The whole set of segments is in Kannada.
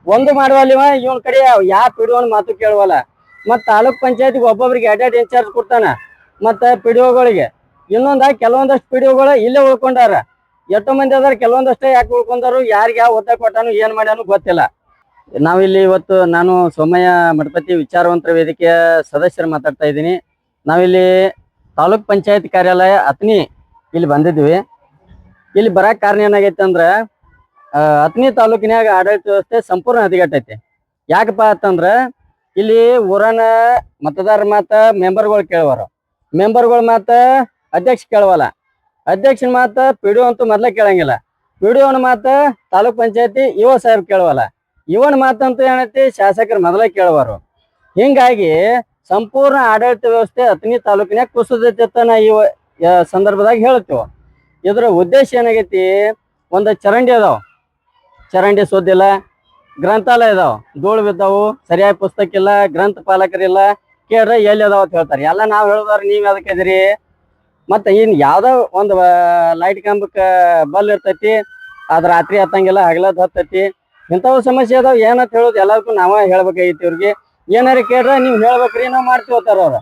ಒಂದು ಮಾಡುವಲ್ಲಿವ ಇವನ್ ಕಡೆ ಯಾ ಪಿಡಿಒನ್ ಮಾತು ಕೇಳುವಲ್ಲ. ಮತ್ ತಾಲೂಕ್ ಪಂಚಾಯತಿಗೆ ಒಬ್ಬೊಬ್ರಿಗೆ ಎರಡೆರಡು ಇನ್ಚಾರ್ಜ್ ಕೊಡ್ತಾನ. ಮತ್ತ ಪಿಡಿಒಗಳಿಗೆ ಕೆಲವೊಂದಷ್ಟು ಪಿಡಿಒಗಳು ಇಲ್ಲೇ ಉಳ್ಕೊಂಡಾರ. ಎಷ್ಟೋ ಮಂದಿ ಅದಾರ, ಕೆಲವೊಂದಷ್ಟೇ ಯಾಕೆ ಉಳ್ಕೊಂಡಾರು, ಯಾರಿಗೆ ಯಾವ ಒತ್ತ ಕೊಟ್ಟಾನು ಏನ್ ಮಾಡ್ಯಾನು ಗೊತ್ತಿಲ್ಲ. ನಾವಿಲ್ಲಿ ಇವತ್ತು ನಾನು ಸೋಮಯ್ಯ ಮಠಪತಿ ವಿಚಾರವಂತರ ವೇದಿಕೆಯ ಸದಸ್ಯರು ಮಾತಾಡ್ತಾ ಇದ್ದೀನಿ. ನಾವಿಲ್ಲಿ ತಾಲೂಕ್ ಪಂಚಾಯತ್ ಕಾರ್ಯಾಲಯ ಅತ್ನಿ ಇಲ್ಲಿ ಬಂದಿದ್ವಿ. ಇಲ್ಲಿ ಬರಕ್ ಕಾರಣ ಏನಾಗೈತೆ ಅಂದ್ರ ಅತ್ನಿ ತಾಲೂಕಿನಾಗ ಆಡಳಿತ ವ್ಯವಸ್ಥೆ ಸಂಪೂರ್ಣ ಹದಗೆಟ್ಟೈತಿ. ಯಾಕಪ್ಪ ಅಂತಂದ್ರ ಇಲ್ಲಿ ಊರನ ಮತದಾರ ಮಾತ ಮೆಂಬರ್ಗಳು ಕೇಳುವಾರ, ಮೆಂಬರ್ಗಳು ಮಾತ ಅಧ್ಯಕ್ಷ ಕೇಳವಲ್ಲ, ಅಧ್ಯಕ್ಷನ ಮಾತ ಪಿಡಿಒ ಅಂತೂ ಮೊದ್ಲ ಕೇಳಂಗಿಲ್ಲ, ಪಿಡಿಒನ ಮಾತ ತಾಲೂಕ್ ಪಂಚಾಯತಿ ಇವ ಸಾಹೇಬ್ ಕೇಳವಲ್ಲ, ಇವನ್ ಮಾತಂತೂ ಏನೈತಿ ಶಾಸಕರು ಮೊದಲೇ ಕೇಳುವರು. ಹಿಂಗಾಗಿ ಸಂಪೂರ್ಣ ಆಡಳಿತ ವ್ಯವಸ್ಥೆ ಅತ್ನಿ ತಾಲೂಕಿನಾಗ ಕುಸಿದೈತೆ ನಾ ಈ ಸಂದರ್ಭದಾಗ ಹೇಳ್ತೇವೆ. ಇದ್ರ ಉದ್ದೇಶ ಏನಾಗೈತಿ, ಒಂದು ಚರಂಡಿ ಅದಾವ, ಚರಂಡಿ ಸುದ್ದಿಲ್ಲ, ಗ್ರಂಥಾಲಯ ಇದಾವ, ಧೂಳು ಬಿದ್ದಾವು, ಸರಿಯಾಗಿ ಪುಸ್ತಕ ಇಲ್ಲ, ಗ್ರಂಥ ಪಾಲಕರಿಲ್ಲ, ಕೇಳ್ರೆ ಎಲ್ಲಿ ಅದಾವ ಅಂತ ಹೇಳ್ತಾರೆ. ಎಲ್ಲ ನಾವು ಹೇಳಿದವ್ರು ನೀವ್ ಅದಕ್ಕೆ ಇದೀರಿ. ಮತ್ತೆ ಇನ್ ಯಾವ್ದೋ ಒಂದು ಲೈಟ್ ಕಂಬಕ್ಕೆ ಬಲ್ ಇರ್ತೈತಿ, ಅದ್ ರಾತ್ರಿ ಹತ್ತಂಗಿಲ್ಲ, ಹಗಲದ್ ಹತ್ತೈತಿ. ಇಂಥವು ಸಮಸ್ಯೆ ಅದಾವ. ಏನಂತ ಹೇಳೋದು ಎಲ್ಲದಕ್ಕೂ ನಾವ ಹೇಳ್ಬೇಕಾಗಿತ್ತು. ಇವ್ರಿಗೆ ಏನಾರ ಕೇಳ್ರೆ ನೀವು ಹೇಳ್ಬೇಕ್ರಿ, ನಾವು ಮಾಡ್ತೀವಿ ಅಂತಾರ ಅವ್ರ.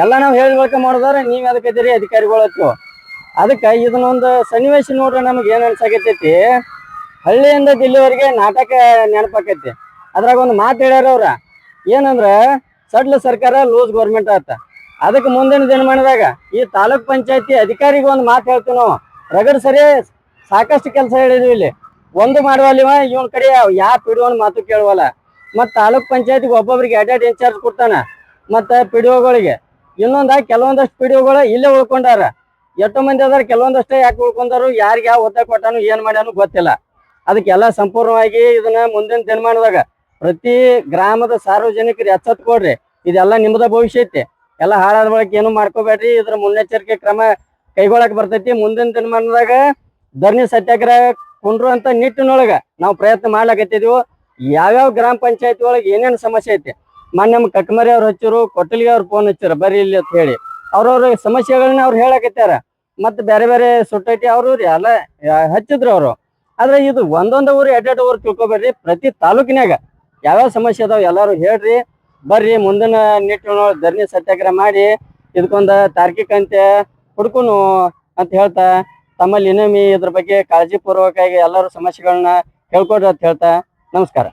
ಎಲ್ಲ ನಾವು ಹೇಳ್ಬೇಕು ಮಾಡೋದಾರ, ನೀವ್ ಅದಕ್ಕೆ ಇದೀರಿ ಅಧಿಕಾರಿಗಳು ಹಚ್ಚು. ಅದಕ್ಕೆ ಇದನ್ನೊಂದು ಸನ್ನಿವೇಶ ನೋಡ್ರೆ ನಮ್ಗೆ ಏನ್ ಅನ್ಸಾಕೈತಿ, ಹಳ್ಳಿಯಿಂದ ದಿಲ್ಲಿವರೆಗೆ ನಾಟಕ ನೆನಪಾಕೈತಿ. ಅದ್ರಾಗ ಒಂದು ಮಾತು ಹೇಳ್ಯಾರ ಅವ್ರ, ಏನಂದ್ರ ಸಡ್ಲ ಸರ್ಕಾರ ಲೂಸ್ ಗೌರ್ಮೆಂಟ್ ಆತ. ಅದಕ್ಕೆ ಮುಂದಿನ ದಿನಮಾನದಾಗ ಈ ತಾಲೂಕ್ ಪಂಚಾಯತಿ ಅಧಿಕಾರಿಗೆ ಒಂದು ಮಾತು ಹೇಳ್ತೀವಿ ನಾವು, ರಗಡ್ ಸರಿ ಸಾಕಷ್ಟು ಕೆಲಸ ಹೇಳಿದ್ವಿ. ಇಲ್ಲಿ ಒಂದು ಮಾಡುವಲ್ಲಿವ ಇವನ್ ಕಡೆ ಯಾ ಪಿಡಿಒನ್ ಮಾತು ಕೇಳುವಲ್ಲ. ಮತ್ ತಾಲೂಕ್ ಪಂಚಾಯತಿಗೆ ಒಬ್ಬೊಬ್ರಿಗೆ ಎರಡೆರಡು ಇನ್ಚಾರ್ಜ್ ಕೊಡ್ತಾನ. ಮತ್ತ ಪಿಡಿಒಗಳಿಗೆ ಕೆಲವೊಂದಷ್ಟು ಪಿಡಿಒಗಳು ಇಲ್ಲೇ ಉಳ್ಕೊಂಡಾರ. ಎಷ್ಟೋ ಮಂದಿ ಅದಾರ, ಕೆಲವೊಂದಷ್ಟೇ ಯಾಕೆ ಉಳ್ಕೊಂಡಾರು, ಯಾರಿಗೆ ಯಾವ ಒತ್ತ ಕೊಟ್ಟಾನು ಏನ್ ಮಾಡ್ಯಾನು ಗೊತ್ತಿಲ್ಲ. ಅದಕ್ಕೆಲ್ಲ ಸಂಪೂರ್ಣವಾಗಿ ಇದನ್ನ ಮುಂದಿನ ದಿನಮಾನದಾಗ ಪ್ರತಿ ಗ್ರಾಮದ ಸಾರ್ವಜನಿಕರು ಎಚ್ಚೆತ್ತು ಕೊಡ್ರಿ. ಇದೆಲ್ಲ ನಿಮ್ಮದ ಭವಿಷ್ಯ ಐತಿ. ಎಲ್ಲ ಹಾಳಾದ ಬಳಕ ಏನು ಮಾಡ್ಕೋಬೇಡ್ರಿ. ಇದ್ರ ಮುನ್ನೆಚ್ಚರಿಕೆ ಕ್ರಮ ಕೈಗೊಳ್ಳಕ್ ಬರ್ತೈತಿ. ಮುಂದಿನ ದಿನಮಾನದಾಗ ಧರಣಿ ಸತ್ಯಾಗ್ರಹ ಕುಂಡ್ರುವಂತ ನಿಟ್ಟಿನೊಳಗ ನಾವು ಪ್ರಯತ್ನ ಮಾಡ್ಲಾಕತ್ತಿದ್ವು. ಯಾವ್ಯಾವ ಗ್ರಾಮ ಪಂಚಾಯತಿ ಒಳಗೆ ಏನೇನು ಸಮಸ್ಯೆ ಐತಿ, ಮೊನ್ನೆ ನಮ್ಮ ಕಟ್ಮರಿ ಅವ್ರು ಹಚ್ಚರು, ಕೊಟ್ಟಲಿಗೆ ಅವ್ರು ಫೋನ್ ಹಚ್ಚಾರ ಬರ್ರಿ ಇಲ್ಲಿ ಅಂತ ಹೇಳಿ. ಅವ್ರವ್ರ ಸಮಸ್ಯೆಗಳನ್ನ ಅವ್ರು ಹೇಳಕತ್ತಾರ. ಮತ್ತೆ ಬೇರೆ ಬೇರೆ ಸೊಸೈಟಿ ಅವರು ಎಲ್ಲ ಹಚ್ಚಿದ್ರು ಅವರು. ಆದ್ರೆ ಇದು ಒಂದೊಂದು ಊರು ಎರಡೆರಡು ಊರು ತಿಳ್ಕೊಬೇಡ್ರಿ. ಪ್ರತಿ ತಾಲೂಕಿನಾಗ ಯಾವ್ಯಾವ ಸಮಸ್ಯೆ ಅದಾವ ಎಲ್ಲಾರು ಹೇಳ್ರಿ. ಬರ್ರಿ ಮುಂದಿನ ನಿಟ್ಟಿನೊಳಗೆ ಧರಣಿ ಸತ್ಯಾಗ್ರಹ ಮಾಡಿ ಇದಕ್ಕೊಂದು ತಾರ್ಕಿಕ ಅಂತ್ಯ ಹುಡ್ಕೊನು ಅಂತ ಹೇಳ್ತಾ, ತಮ್ಮಲ್ಲಿ ಇನ್ನೊಮ್ಮೆ ಇದ್ರ ಬಗ್ಗೆ ಕಾಳಜಿ ಪೂರ್ವಕವಾಗಿ ಎಲ್ಲರೂ ಸಮಸ್ಯೆಗಳನ್ನ ಹೇಳ್ಕೊಡ್ರಿ ಅಂತ ಹೇಳ್ತಾ ನಮಸ್ಕಾರ.